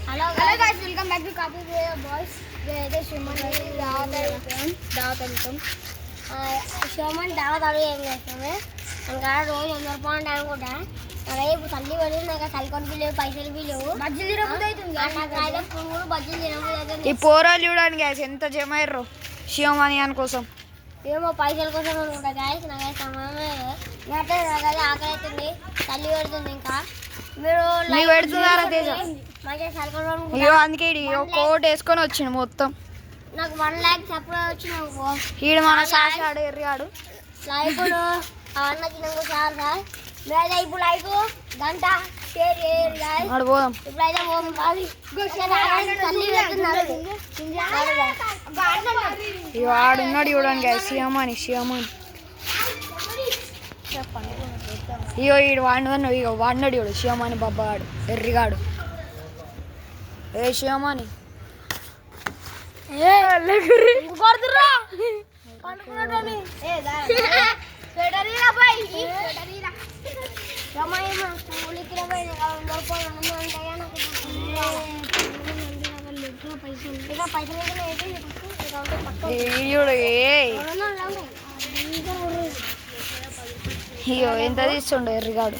Hello guys welcome back to copy boys. ఇదైతే సుమన్ దావత్ సుమన్ దావత్ ఏం చేస్తాము ఇంకా రోజు 100 రూపాయలు అనుకుంటా. రేపు తల్లి పడి నాకు తల్లికొండ బిల్లు పైసలు బిల్లు బజ్జీలు తినబుద్ధి అవుతుంది. నాకైతే పువ్వులు బజ్జీలు తినబుద్ధి అవుతుంది. ఈ పోరాలు చూడండి గ్యాస్ ఎంత జమ అయ్యారు శివమణి అని కోసం. ఏమో పైసల కోసం అనుకుంటా గ్యాస్. నాకైతే నాకైతే ఆకలి అవుతుంది, తల్లి పెడుతుంది. ఇంకా మీరు పెడుతున్నారా తేజ? అయ్యో అందుకే కోట్ వేసుకొని వచ్చిండు మొత్తం. నాకు 1 lakh సప్లై వచ్చిన ఈడు మన సాడు ఎర్రిగాడు ఇప్పుడు అవన్నీ తినకు సార్ సార్. మీరైతే ఇప్పుడు లైక్ గంట షేర్ చేయరు పోదాం. ఇప్పుడైతే ఆడున్నాడు చూడండి శివమణి శివమణి. ఇగో ఈడు వాడిన ఇగో వాడినాడు చూడు శివమణి బాబాడు ఎర్రిగాడు. ఏ శివమణి అయ్యో ఎంత తీస్తుండు ఎర్రిగాడు.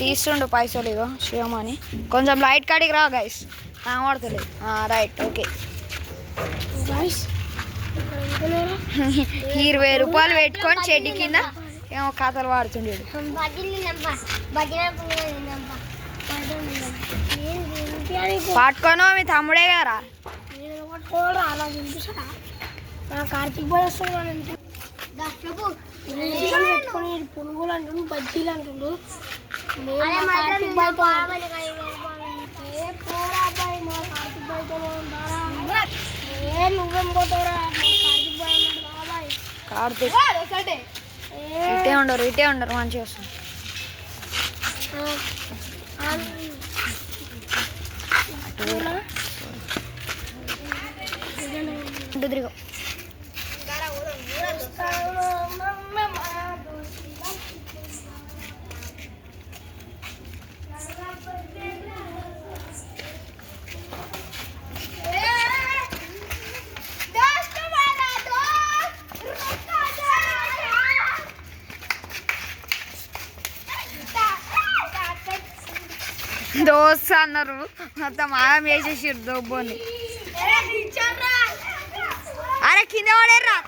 తీస్తుండు పైసలు. ఇగో శివమని కొంచెం లైట్ కాడికి రా గైస్, కనబడతలేదు. Right okay. 20 రూపాయలు పెట్టుకొని చెడ్డి కింద ఏమో కథలు వాడుతుండే. పట్టుకోను మీ తమ్ముడే గారా కార్తీక్ బాయ్ వస్తాడు. పునుగులు అంటుండు, బజ్జీలు అంటుండు. నువ్వేం పోతావురా కార్తీక్? ఇటే ఉండరు మంచిగా వస్తుంది. తిరిగి దోశ అన్నారు మొత్తం ఆగం వేసేసారు దొబ్బని. అరే కింద పడేర్రా.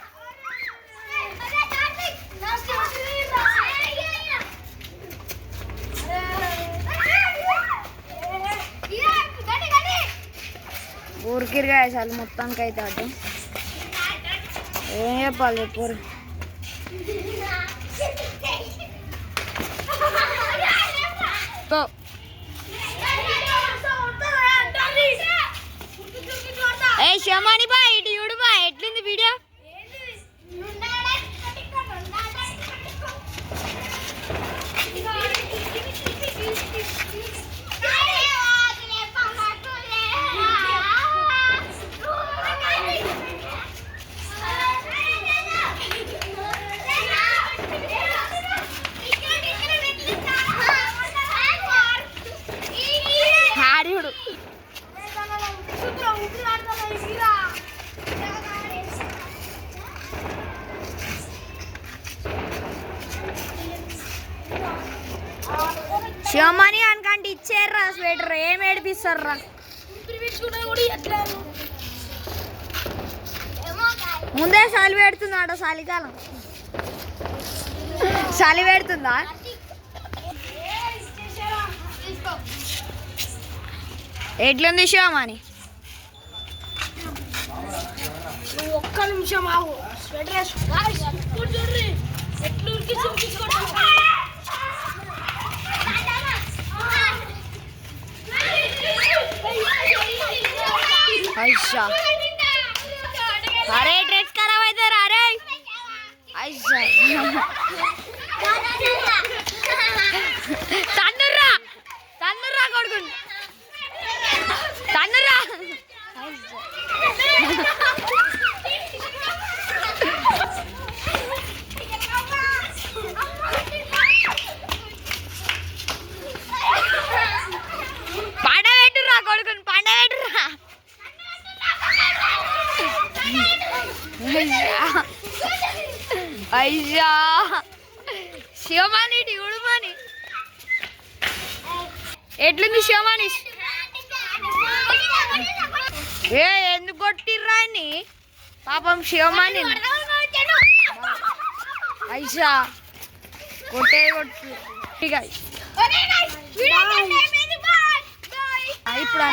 ఊరికిరిగా వేసాలి మొత్తానికి అయితే. అటు ఏం చెప్పాలి పూరి ఏ శమాని బా ఇటు చూడు బా ఎట్లుంది వీడియో. హారియుడు శివమణి అనకంటే ఇచ్చేర్రా స్వెటర్. ఏం ఏడిపిస్తారా? ముందే చలి పెడుతుందా? చలికాలం చలి పెడుతుందా? ఎట్లుంది శివమణి? ఒక్క నిమిషం ఆగు. అరే డ్రెస్ ఖరాబ్ అవుతారు. అరే తన్నుర్రా తన్నుర్రా కొడుకుని తన్నుర్రా. అయ్యా శివమాని ఉడుమని ఎట్లుంది శివమాని ఏ ఎందుకు కొట్టిర్రా అని పాపం శివమాని ఐషా కొట్టే కొట్టు ఇప్పుడు